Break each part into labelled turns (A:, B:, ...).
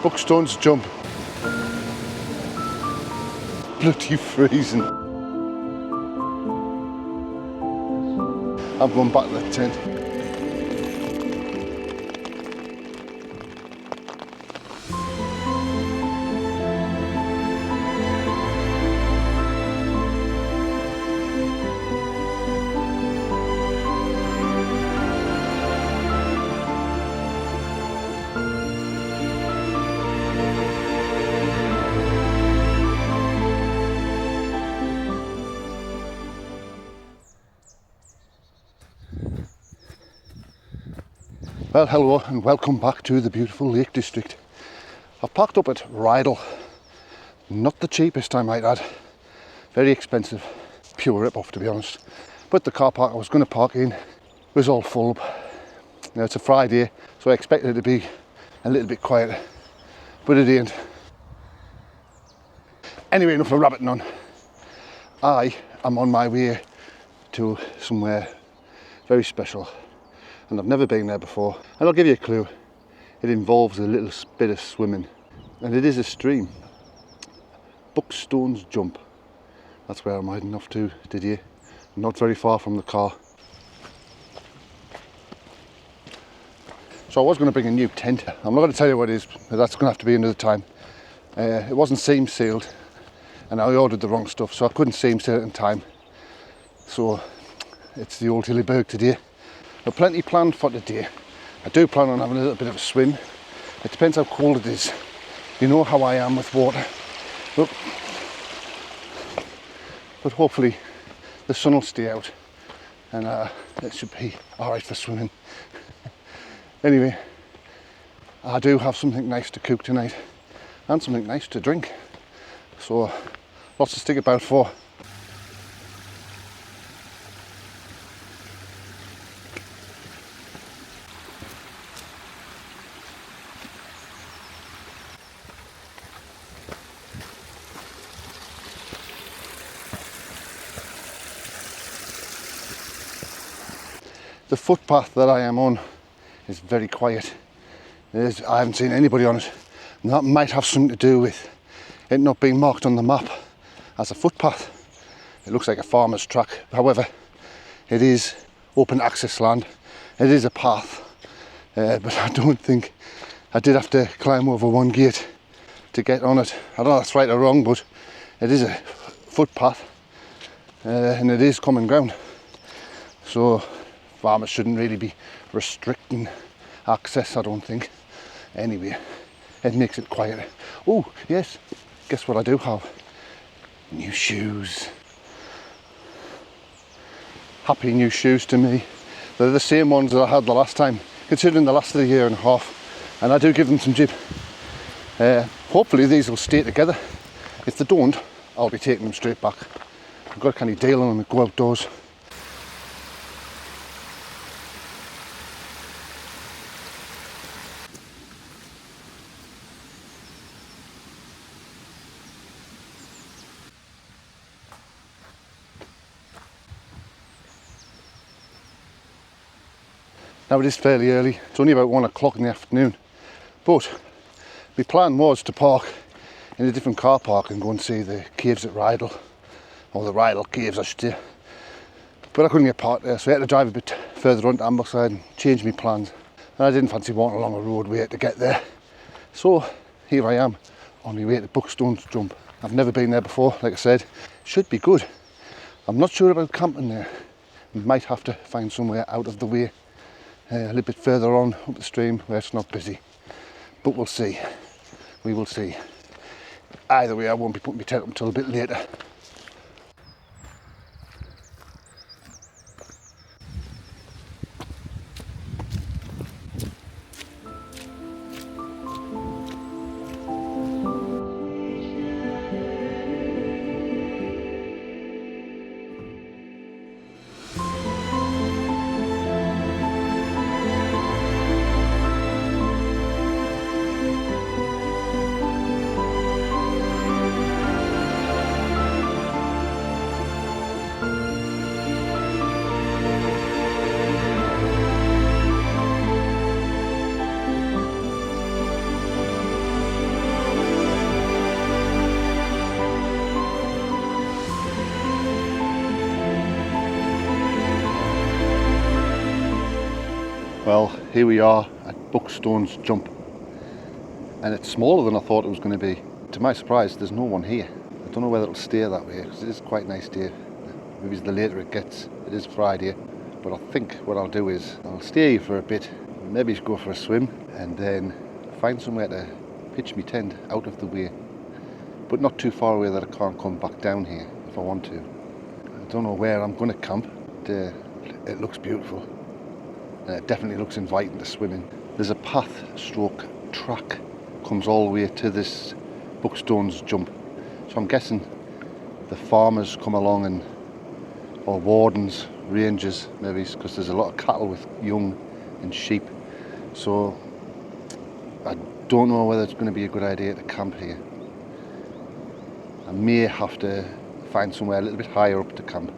A: Buckstones Jump. Bloody freezing. I'm going back to the tent. Well, hello and welcome back to the beautiful Lake District. I've parked up at Rydal. Not the cheapest, I might add. Very expensive. Pure rip-off, to be honest. But the car park I was going to park in was all full up. Now, it's a Friday, so I expected it to be a little bit quieter. But it ain't. Anyway, enough of rabbiting on. I am on my way to somewhere very special. And I've never been there before, and I'll give you a clue. It involves a little bit of swimming, and it is a stream. Buckstones Jump. That's where I'm heading off to today. Not very far from the car. So I was going to bring a new tent. I'm not going to tell you what it is, but that's going to have to be another time. It wasn't seam sealed, and I ordered the wrong stuff, so I couldn't seam seal it in time. So it's the old Hillyberg today. I've plenty planned for today. I do plan on having a little bit of a swim. It depends how cold it is. You know how I am with water. But hopefully the sun will stay out and it should be alright for swimming. Anyway, I do have something nice to cook tonight and something nice to drink. So lots to stick about for. The footpath that I am on is very quiet. I haven't seen anybody on it, and that might have something to do with it not being marked on the map as a footpath. It looks like a farmer's track. However, it is open access land. It is a path, but I don't think I did have to climb over one gate to get on it. I don't know if that's right or wrong, but it is a footpath, and it is common ground. So farmers shouldn't really be restricting access, I don't think. Anyway, it makes it quieter. Oh, yes, guess what I do have? New shoes. Happy new shoes to me. They're the same ones that I had the last time, considering they lasted a year and a half, and I do give them some jib. Hopefully these will stay together. If they don't, I'll be taking them straight back. I've got a kind of deal on them and go outdoors. Now it is fairly early, it's only about 1 o'clock in the afternoon, but my plan was to park in a different car park and go and see the caves at Rydal, or the Rydal caves I should say, but I couldn't get parked there, so I had to drive a bit further on to Ambleside and change my plans, and I didn't fancy walking along a roadway to get there, so here I am on my way to Buckstones Jump. I've never been there before, like I said. Should be good. I'm not sure about camping there. We might have to find somewhere out of the way. A little bit further on up the stream where it's not busy, but we'll see. We will see. Either way, I won't be putting my tent up until a bit later. Well, here we are at Buckstones Jump, and it's smaller than I thought it was going to be. To my surprise, there's no one here. I don't know whether it'll stay that way, because it is quite a nice day. Maybe the later it gets. It is Friday, but I think what I'll do is I'll stay here for a bit, maybe go for a swim, and then find somewhere to pitch my tent out of the way, but not too far away that I can't come back down here if I want to. I don't know where I'm going to camp, but it looks beautiful. It definitely looks inviting to swim in. There's a path stroke track comes all the way to this Buckstones Jump. So I'm guessing the farmers come along and, or wardens, rangers maybe, because there's a lot of cattle with young and sheep. So I don't know whether it's going to be a good idea to camp here. I may have to find somewhere a little bit higher up to camp.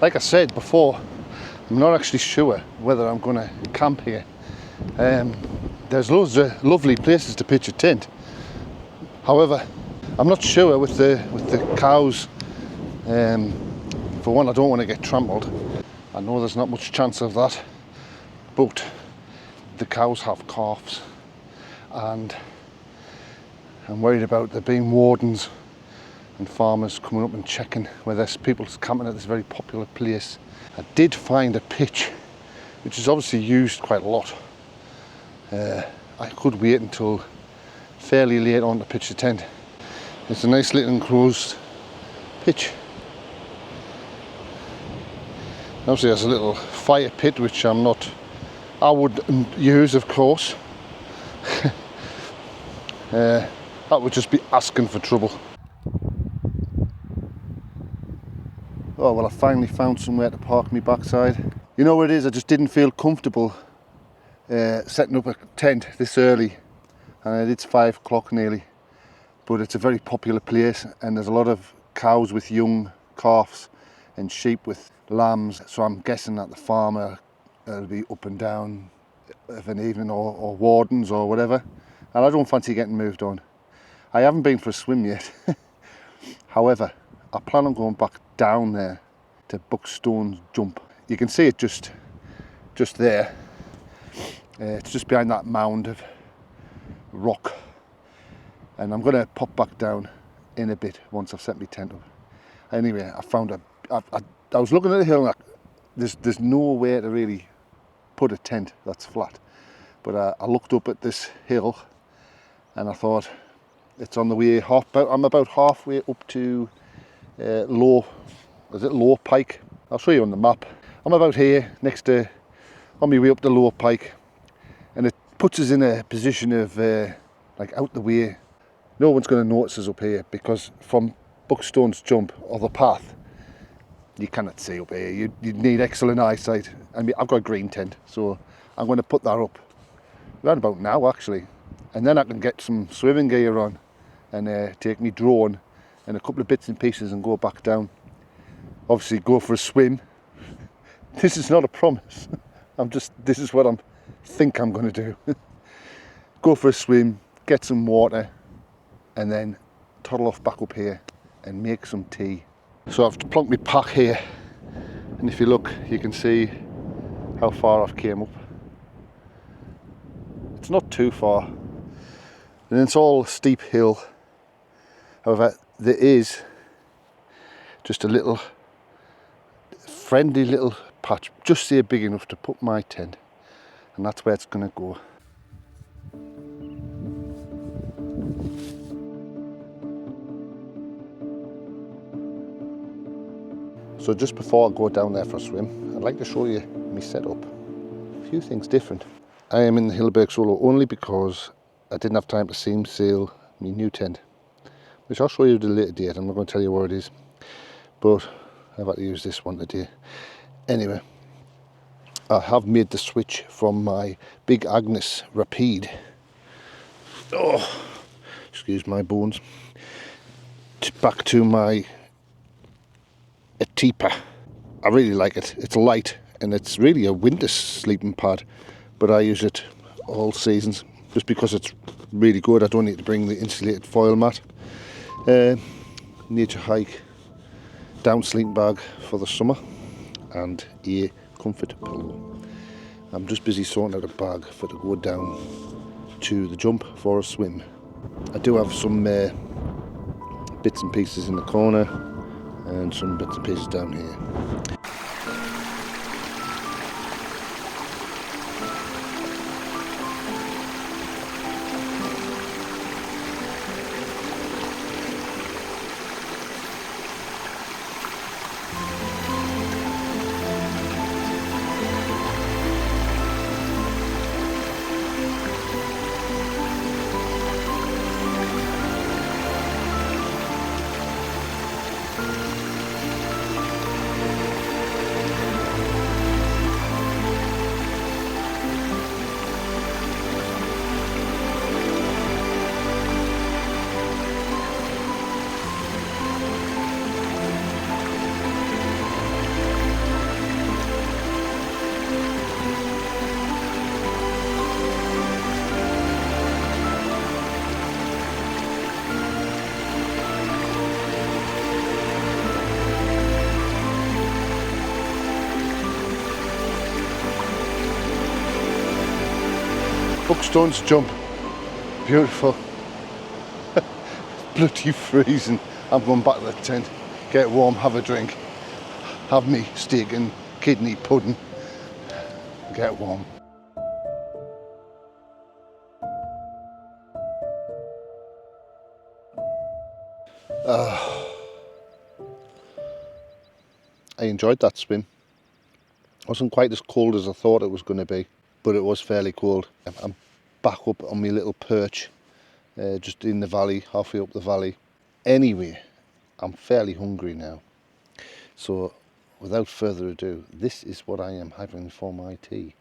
A: Like I said before, I'm not actually sure whether I'm going to camp here. There's loads of lovely places to pitch a tent. However, I'm not sure with the cows. For one, I don't want to get trampled. I know there's not much chance of that, but the cows have calves, and I'm worried about there being wardens and farmers coming up and checking whether people's camping at this very popular place. I did find a pitch which is obviously used quite a lot. I could wait until fairly late on to pitch the tent. It's a nice little enclosed pitch. Obviously there's a little fire pit which I wouldn't use, of course. That would just be asking for trouble. Oh well, I finally found somewhere to park my backside. You know what it is, I just didn't feel comfortable setting up a tent this early, and it's 5 o'clock nearly, but it's a very popular place and there's a lot of cows with young calves and sheep with lambs, so I'm guessing that the farmer will be up and down of an evening, or wardens or whatever, and I don't fancy getting moved on. I haven't been for a swim yet. However, I plan on going back down there to Buckstones Jump. You can see it just there. It's just behind that mound of rock, and I'm going to pop back down in a bit once I've set my tent up. Anyway, I found I was looking at the hill and there's nowhere to really put a tent that's flat, but I looked up at this hill and I thought it's on the way I'm about halfway up to Low Pike. I'll show you on the map. I'm about here on my way up to Low Pike, and it puts us in a position of like out the way. No one's going to notice us up here, because from Buckstones Jump, or the path, you cannot see up here. You need excellent eyesight. I mean, I've got a green tent, so I'm going to put that up right about now actually, and then I can get some swimming gear on and take me drone and a couple of bits and pieces and go back down. Obviously go for a swim. This is not a promise. This is what I think I'm going to do. Go for a swim, get some water, and then toddle off back up here and make some tea. So I've plonked my pack here, and if you look, you can see how far I've came up. It's not too far, and it's all steep hill. However, there is just a little friendly little patch, just say big enough to put my tent, and that's where it's going to go. So just before I go down there for a swim, I'd like to show you my setup. A few things different. I am in the Hilleberg Solo only because I didn't have time to seam seal my new tent, which I'll show you at a later date. I'm not going to tell you where it is, but I've had to use this one today. Anyway, I have made the switch from my Big Agnes Rapide, excuse my bones, back to my Atipa. I really like it. It's light and it's really a winter sleeping pad, but I use it all seasons. Just because it's really good, I don't need to bring the insulated foil mat. Nature hike, down sleeping bag for the summer, and a comfort pillow. I'm just busy sorting out a bag for to go down to the jump for a swim. I do have some bits and pieces in the corner and some bits and pieces down here. Buckstones Jump, beautiful. Bloody freezing. I'm going back to the tent, get warm, have a drink, have me steak and kidney pudding, get warm. I enjoyed that swim. It wasn't quite as cold as I thought it was going to be, but it was fairly cold. I'm back up on my little perch, just in the valley, halfway up the valley. Anyway, I'm fairly hungry now. So, without further ado, this is what I am having for my tea.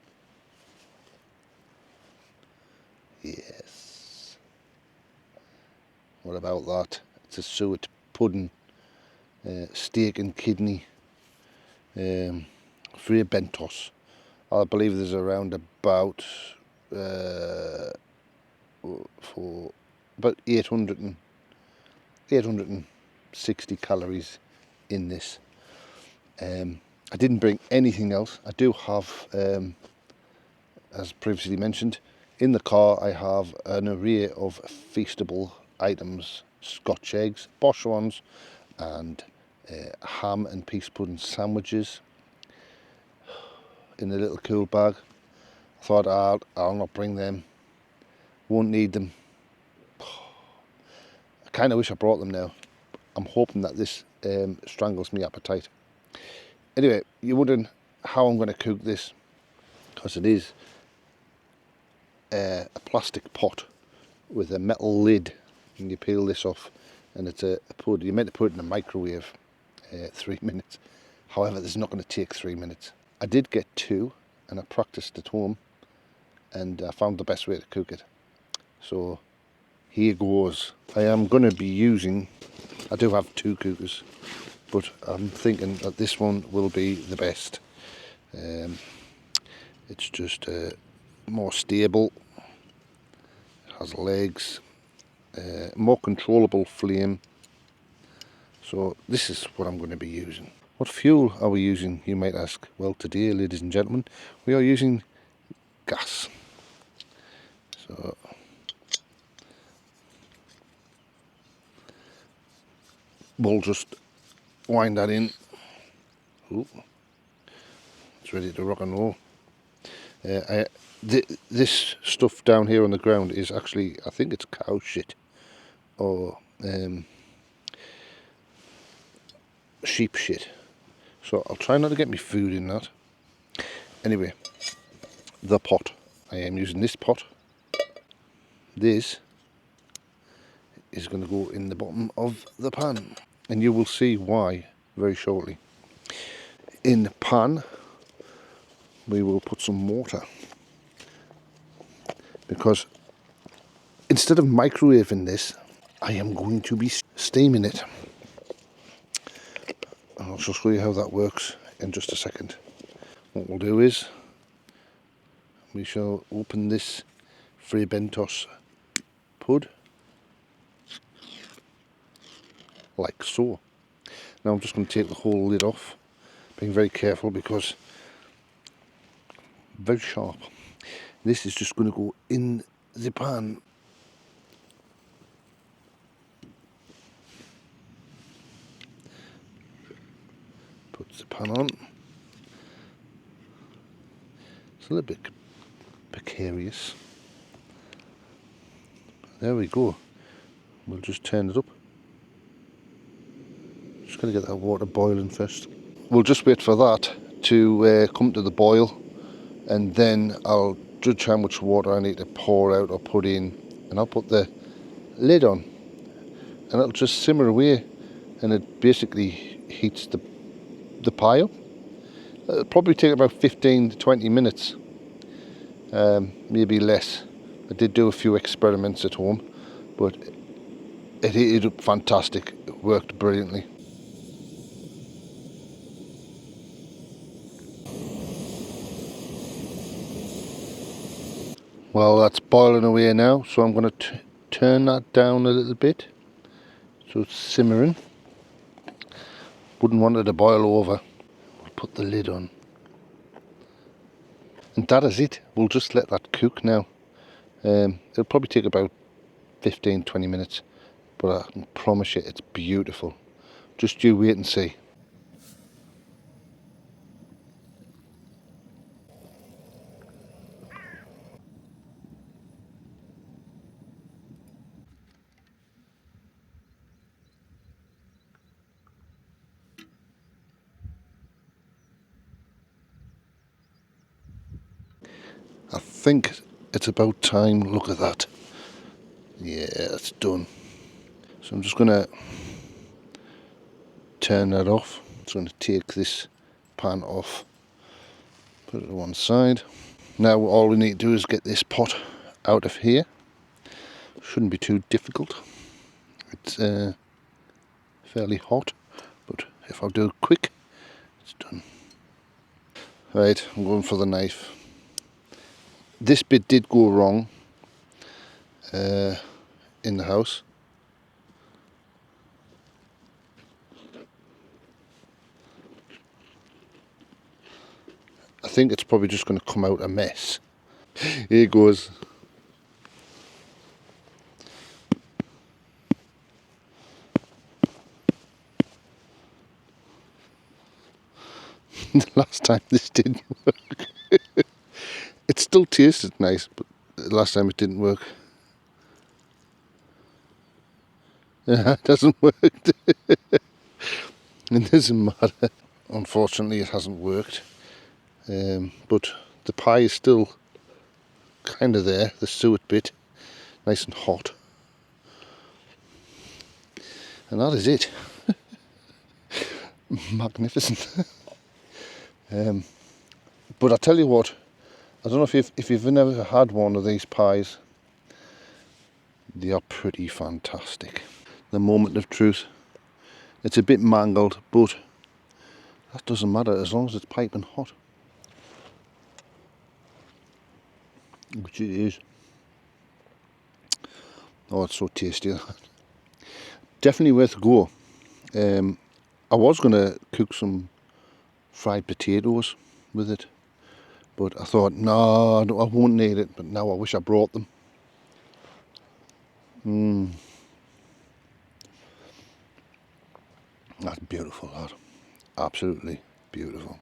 A: Yes. What about that? It's a suet pudding, steak and kidney, free bentos. I believe there's around about for about 860 calories in this. I didn't bring anything else. I do have, as previously mentioned, in the car I have an array of feastable items: Scotch eggs, Bosch ones, and ham and peas pudding sandwiches in a little cool bag. I thought I'll not bring them, won't need them. I kind of wish I brought them now. I'm hoping that this strangles my appetite. Anyway, you're wondering how I'm going to cook this, because it is a plastic pot with a metal lid, and you peel this off, and it's you're meant to put it in a microwave 3 minutes. However, this is not going to take 3 minutes. I did get 2, and I practiced at home, and I found the best way to cook it. So here goes. I am going to be using, I do have 2 cookers, but I'm thinking that this one will be the best. It's just more stable, has legs, more controllable flame. So this is what I'm going to be using. What fuel are we using, you might ask? Well, today, ladies and gentlemen, we are using gas. So we'll just wind that in. Ooh, it's ready to rock and roll. This stuff down here on the ground is actually, I think it's cow shit or sheep shit. So I'll try not to get my food in that. Anyway, the pot. I am using this pot. This is going to go in the bottom of the pan, and you will see why very shortly. In the pan, we will put some water, because instead of microwaving this, I am going to be steaming it. I'll just show you how that works in just a second. What we'll do is we shall open this Free Bentos pud, like so. Now I'm just going to take the whole lid off, being very careful because very sharp. This is just going to go in the pan. Put the pan on. It's a little bit precarious. There we go. We'll just turn it up. Just got to get that water boiling first. We'll just wait for that to come to the boil, and then I'll judge how much water I need to pour out or put in, and I'll put the lid on, and it'll just simmer away, and it basically heats the pie up. It'll probably take about 15 to 20 minutes, maybe less. I did do a few experiments at home, but it heated up fantastic. It worked brilliantly. Well, that's boiling away now, so I'm going to turn that down a little bit so it's simmering. Wouldn't want it to boil over. We'll put the lid on. And that is it. We'll just let that cook now. It'll probably take about 15-20 minutes, but I can promise you it's beautiful. Just you wait and see. I think it's about time. Look at that. Yeah, it's done. So I'm just going to turn that off. I'm going to take this pan off, put it to one side. Now all we need to do is get this pot out of here. Shouldn't be too difficult. It's fairly hot, but if I do it quick, it's done. Right, I'm going for the knife. This bit did go wrong in the house. I think it's probably just going to come out a mess. Here goes. The last time this didn't work. It still tasted nice, but the last time it didn't work. It doesn't work. It doesn't matter. Unfortunately, it hasn't worked. But the pie is still kind of there, the suet bit, nice and hot. And that is it. Magnificent. But I tell you what, I don't know if you've never had one of these pies. They are pretty fantastic. The moment of truth. It's a bit mangled, but that doesn't matter as long as it's piping hot. Which it is. Oh, it's so tasty. Definitely worth a go. I was going to cook some fried potatoes with it, but I thought, no, I won't need it, but now I wish I brought them. That's beautiful, that. Absolutely beautiful.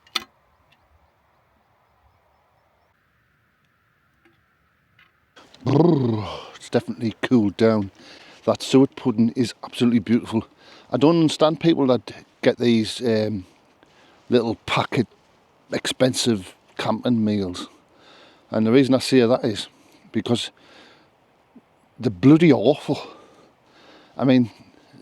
A: It's definitely cooled down. That suet pudding is absolutely beautiful. I don't understand people that get these little packet expensive camping meals, and the reason I say that is because they're bloody awful. I mean,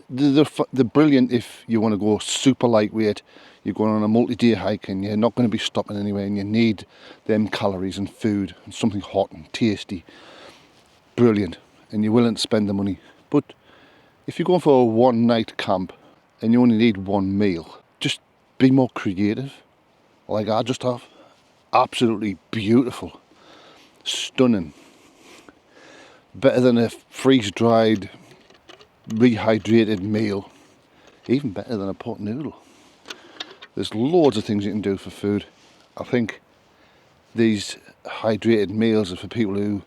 A: they're brilliant if you want to go super lightweight, you're going on a multi-day hike and you're not going to be stopping anywhere and you need them calories and food and something hot and tasty. Brilliant, and you're willing to spend the money. But if you're going for a one night camp and you only need one meal, just be more creative, like I just have. Absolutely beautiful, stunning. Better than a freeze-dried, rehydrated meal. Even better than a pot noodle. There's loads of things you can do for food. I think these hydrated meals are for people who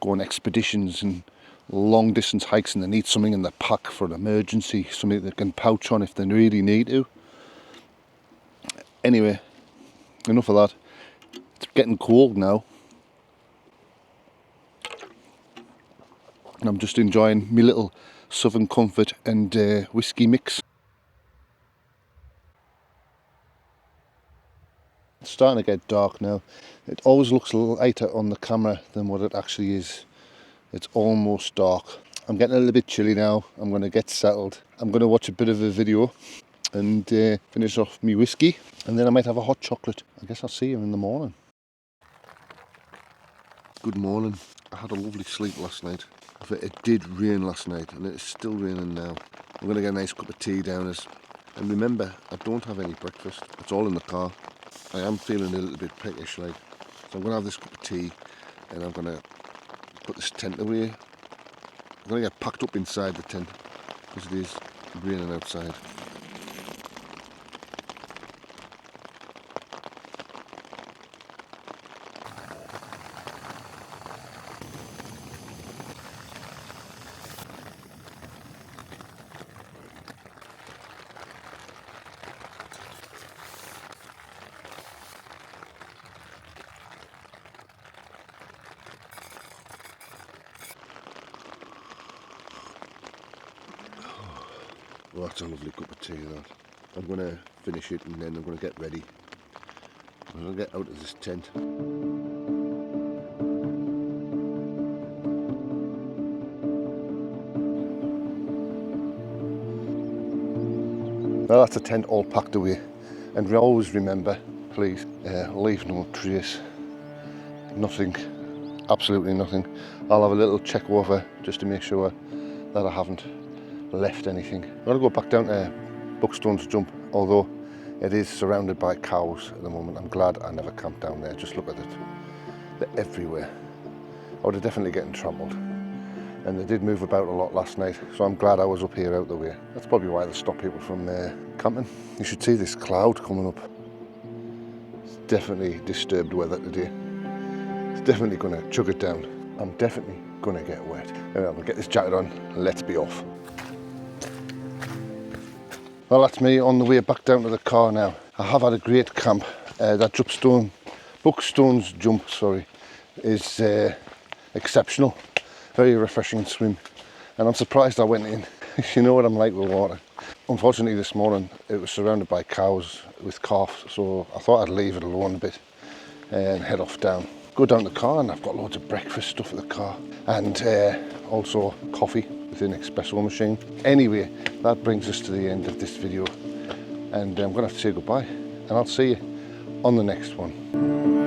A: go on expeditions and long distance hikes and they need something in the pack for an emergency, something they can pouch on if they really need to. Anyway, enough of that. It's getting cold now. And I'm just enjoying my little Southern Comfort and whiskey mix. It's starting to get dark now. It always looks lighter on the camera than what it actually is. It's almost dark. I'm getting a little bit chilly now. I'm going to get settled. I'm going to watch a bit of a video and finish off my whiskey, and then I might have a hot chocolate. I guess I'll see you in the morning. Good morning. I had a lovely sleep last night. It did rain last night and it's still raining now. I'm going to get a nice cup of tea down us. And remember, I don't have any breakfast. It's all in the car. I am feeling a little bit peckish like. So I'm going to have this cup of tea and I'm going to put this tent away. I'm going to get packed up inside the tent because it is raining outside. Well, that's a lovely cup of tea, that. I'm going to finish it and then I'm going to get ready. I'm going to get out of this tent. Well, that's a tent all packed away. And always remember, please, leave no trace. Nothing, absolutely nothing. I'll have a little check over just to make sure that I haven't left anything. I'm going to go back down to Buckstones Jump, although it is surrounded by cows at the moment. I'm glad I never camped down there. Just look at it. They're everywhere. I would have definitely getting trampled. And they did move about a lot last night, so I'm glad I was up here out the way. That's probably why they stop people from camping. You should see this cloud coming up. It's definitely disturbed weather today. It's definitely going to chug it down. I'm definitely going to get wet. Anyway, I'm going to get this jacket on and let's be off. Well, that's me on the way back down to the car now. I have had a great camp. That Buckstones Jump, is exceptional. Very refreshing swim. And I'm surprised I went in. You know what I'm like with water. Unfortunately this morning it was surrounded by cows with calf, so I thought I'd leave it alone a bit and head off down. Go down to the car and I've got loads of breakfast stuff at the car and also coffee with an espresso machine. Anyway, that brings us to the end of this video and I'm going to have to say goodbye and I'll see you on the next one.